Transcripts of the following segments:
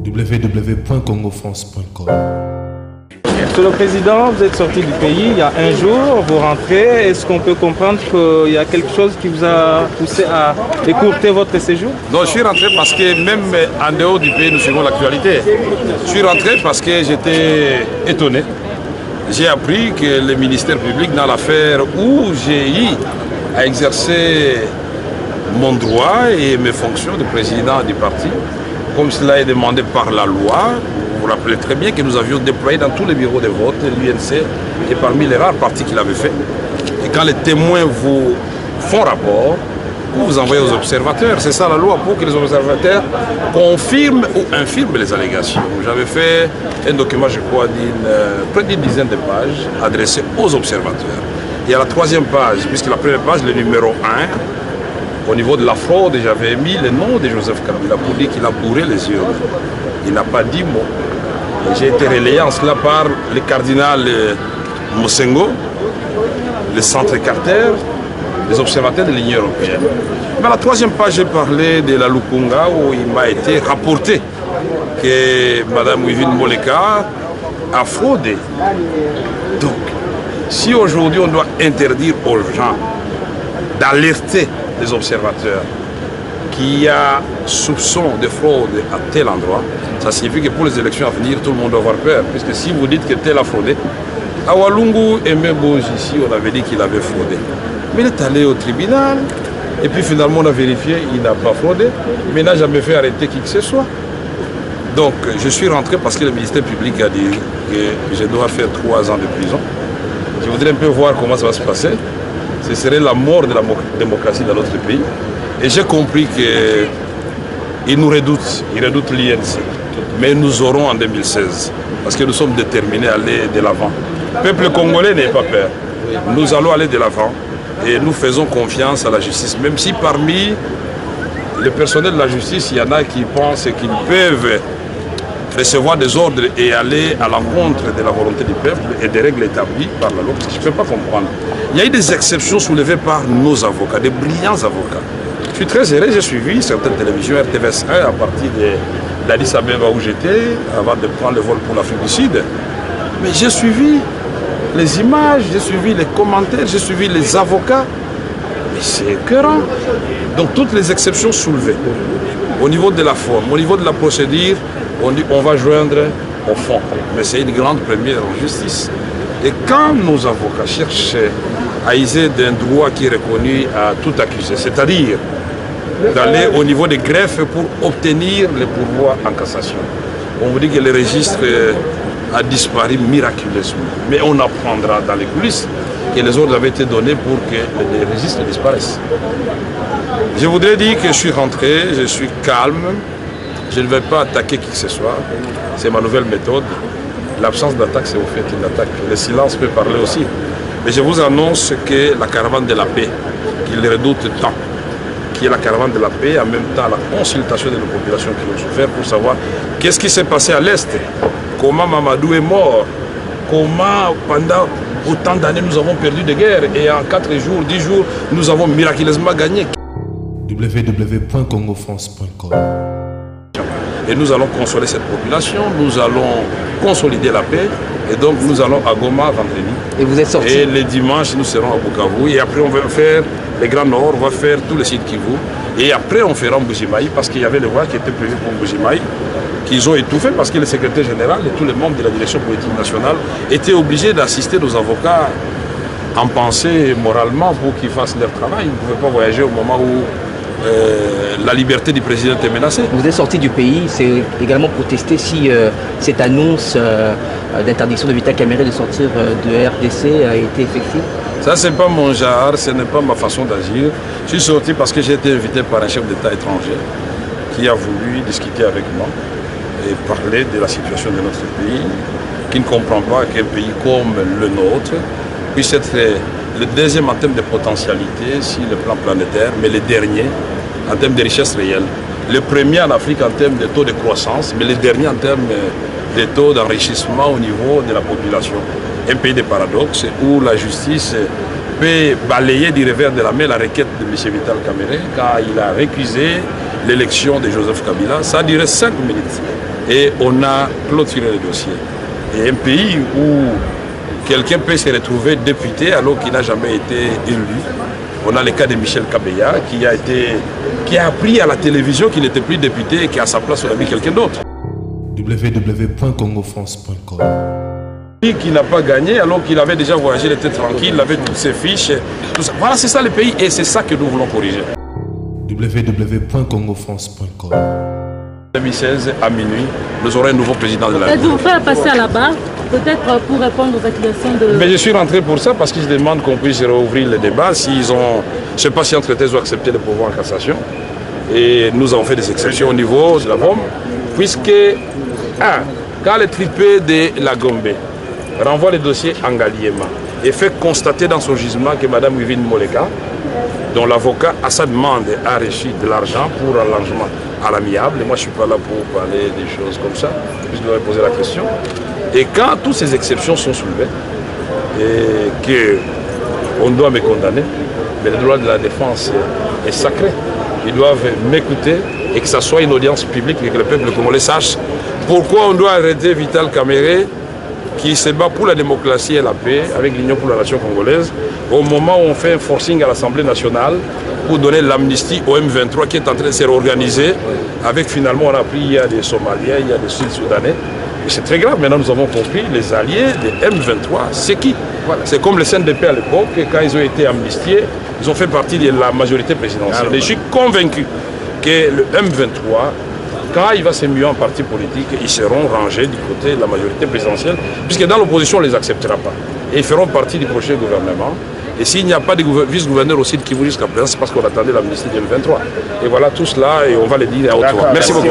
www.congofrance.com. Monsieur le Président, vous êtes sorti du pays il y a un jour, vous rentrez. Est-ce qu'on peut comprendre qu'il y a quelque chose qui vous a poussé à écourter votre séjour? Non, je suis rentré parce que même en dehors du pays, nous suivons l'actualité. Je suis rentré parce que j'étais étonné. J'ai appris que le ministère public, dans l'affaire où j'ai eu à exercer mon droit et mes fonctions de président du parti, comme cela est demandé par la loi, vous vous rappelez très bien que nous avions déployé dans tous les bureaux de vote l'UNC et parmi les rares partis qu'il avait fait. Et quand les témoins vous font rapport, vous envoyez aux observateurs. C'est ça la loi, pour que les observateurs confirment ou infirment les allégations. J'avais fait un document, je crois, près d'une dizaine de pages adressé aux observateurs. Et à la troisième page, puisque la première page, le numéro 1, au niveau de la fraude, j'avais mis le nom de Joseph Kabila pour dire qu'il a bourré les yeux. Il n'a pas dit mot. J'ai été relayé en cela par le cardinal Mosengo, le centre Carter, les observateurs de l'Union européenne. Mais à la troisième page, j'ai parlé de la Lukunga où il m'a été rapporté que Mme Wivine Moleka a fraudé. Donc, si aujourd'hui on doit interdire aux gens d'alerter les observateurs qu'il y a soupçon de fraude à tel endroit, ça signifie que pour les élections à venir, tout le monde doit avoir peur. Puisque si vous dites que tel a fraudé, à Walungu et même ici, on avait dit qu'il avait fraudé. Mais il est allé au tribunal, et puis finalement on a vérifié, il n'a pas fraudé, mais il n'a jamais fait arrêter qui que ce soit. Donc je suis rentré parce que le ministère public a dit que je dois faire 3 ans de prison. Je voudrais un peu voir comment ça va se passer. Ce serait la mort de la démocratie dans notre pays. Et j'ai compris qu'ils nous redoutent, ils redoutent l'INC. Mais nous aurons en 2016, parce que nous sommes déterminés à aller de l'avant. Le peuple congolais n'a pas peur. Nous allons aller de l'avant et nous faisons confiance à la justice. Même si parmi le personnel de la justice, il y en a qui pensent qu'ils peuvent recevoir des ordres et aller à l'encontre de la volonté du peuple et des règles établies par la loi. Je ne peux pas comprendre. Il y a eu des exceptions soulevées par nos avocats, des brillants avocats. Je suis très heureux, j'ai suivi certaines télévisions RTVS1 à partir d'Addis Abeba où j'étais, avant de prendre le vol pour l'Afrique du Sud. Mais j'ai suivi les images, j'ai suivi les commentaires, j'ai suivi les avocats. Mais c'est écœurant. Donc toutes les exceptions soulevées, au niveau de la forme, au niveau de la procédure, on dit on va joindre au fond. Mais c'est une grande première en justice. Et quand nos avocats cherchent à user d'un droit qui est reconnu à tout accusé, c'est-à-dire d'aller au niveau des greffes pour obtenir le pourvoi en cassation, on vous dit que le registre a disparu miraculeusement. Mais on apprendra dans les coulisses que les ordres avaient été donnés pour que les registres disparaissent. Je voudrais dire que je suis rentré, je suis calme, je ne vais pas attaquer qui que ce soit. C'est ma nouvelle méthode. L'absence d'attaque, c'est au fait une attaque. Le silence peut parler aussi. Mais je vous annonce que la caravane de la paix, qu'ils redoutent tant, qui est la caravane de la paix, en même temps la consultation de nos populations qui ont souffert pour savoir qu'est-ce qui s'est passé à l'Est, comment Mamadou est mort, comment pendant autant d'années nous avons perdu de guerre et en 4 jours, 10 jours, nous avons miraculeusement gagné. www.congofrance.com. Et nous allons consoler cette population, nous allons consolider la paix, et donc nous allons à Goma vendredi. Et vous êtes sorti? Et les dimanches, nous serons à Bukavu, et après on va faire les Grands Nord, on va faire tous les sites Kivu, et après on fera Mbujimaï, parce qu'il y avait le voyage qui était prévu pour Mbujimaï, qu'ils ont étouffé, parce que le secrétaire général et tous les membres de la direction politique nationale étaient obligés d'assister nos avocats en pensée moralement pour qu'ils fassent leur travail. Ils ne pouvaient pas voyager au moment où la liberté du président est menacée. Vous êtes sorti du pays, c'est également protester si cette annonce d'interdiction de Vital Kamerhe de sortir de RDC a été effective? Ça, ce n'est pas mon genre, ce n'est pas ma façon d'agir. Je suis sorti parce que j'ai été invité par un chef d'État étranger qui a voulu discuter avec moi et parler de la situation de notre pays, qui ne comprend pas qu'un pays comme le nôtre puisse être le deuxième en termes de potentialité sur le plan planétaire, mais le dernier en termes de richesse réelle. Le premier en Afrique en termes de taux de croissance, mais le dernier en termes de taux d'enrichissement au niveau de la population. Un pays de paradoxes où la justice peut balayer du revers de la main la requête de M. Vital Kamerhe quand il a récusé l'élection de Joseph Kabila. Ça a duré 5 minutes. et on a clôturé le dossier. Et un pays où quelqu'un peut se retrouver député alors qu'il n'a jamais été élu. On a le cas de Michel Kabeya qui a appris à la télévision qu'il n'était plus député et qu'à sa place on a mis quelqu'un d'autre. www.congofrance.com. Qui n'a pas gagné alors qu'il avait déjà voyagé, il était tranquille, il avait toutes ses fiches, tout ça. Voilà, c'est ça le pays et c'est ça que nous voulons corriger. www.congofrance.com. 2016 à minuit, nous aurons un nouveau président de la République. Vous faire passer à la barre, peut-être pour répondre aux accusations de... Mais je suis rentré pour ça parce qu'ils demandent qu'on puisse réouvrir le débat. S'ils ont, je ne sais pas si entre thèses ont accepté le pouvoir en cassation. Et nous avons fait des exceptions au niveau de la bombe, puisque quand le tripé de la Gombe renvoie le dossier en Ngaliema et fait constater dans son jugement que Mme Wivine Moleka, dont l'avocat à sa demande a reçu de l'argent pour allongement à l'amiable, et moi je ne suis pas là pour parler des choses comme ça, puisque je dois poser la question. Et quand toutes ces exceptions sont soulevées, et qu'on doit me condamner, mais le droit de la défense est sacré. Ils doivent m'écouter et que ça soit une audience publique et que le peuple congolais sache pourquoi on doit arrêter Vital Kamerhe qui se bat pour la démocratie et la paix avec l'Union pour la nation congolaise au moment où on fait un forcing à l'Assemblée nationale pour donner l'amnistie au M23 qui est en train de se réorganiser avec finalement on a appris il y a des Somaliens, il y a des Sud-Soudanais. Et c'est très grave, maintenant nous avons compris, les alliés des M23, c'est qui? Voilà. C'est comme le CNDP à l'époque, quand ils ont été amnistiés, ils ont fait partie de la majorité présidentielle. Et je suis convaincu que le M23, quand il va se muer en parti politique, ils seront rangés du côté de la majorité présidentielle, puisque dans l'opposition, on ne les acceptera pas. Et ils feront partie du prochain gouvernement. Et s'il n'y a pas de vice-gouverneur aussi qui vous jusqu'à présent, c'est parce qu'on attendait l'amnistie du M23. Et voilà tout cela, et on va le dire à haute voix. Merci beaucoup.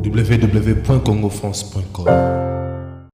www.congofrance.com.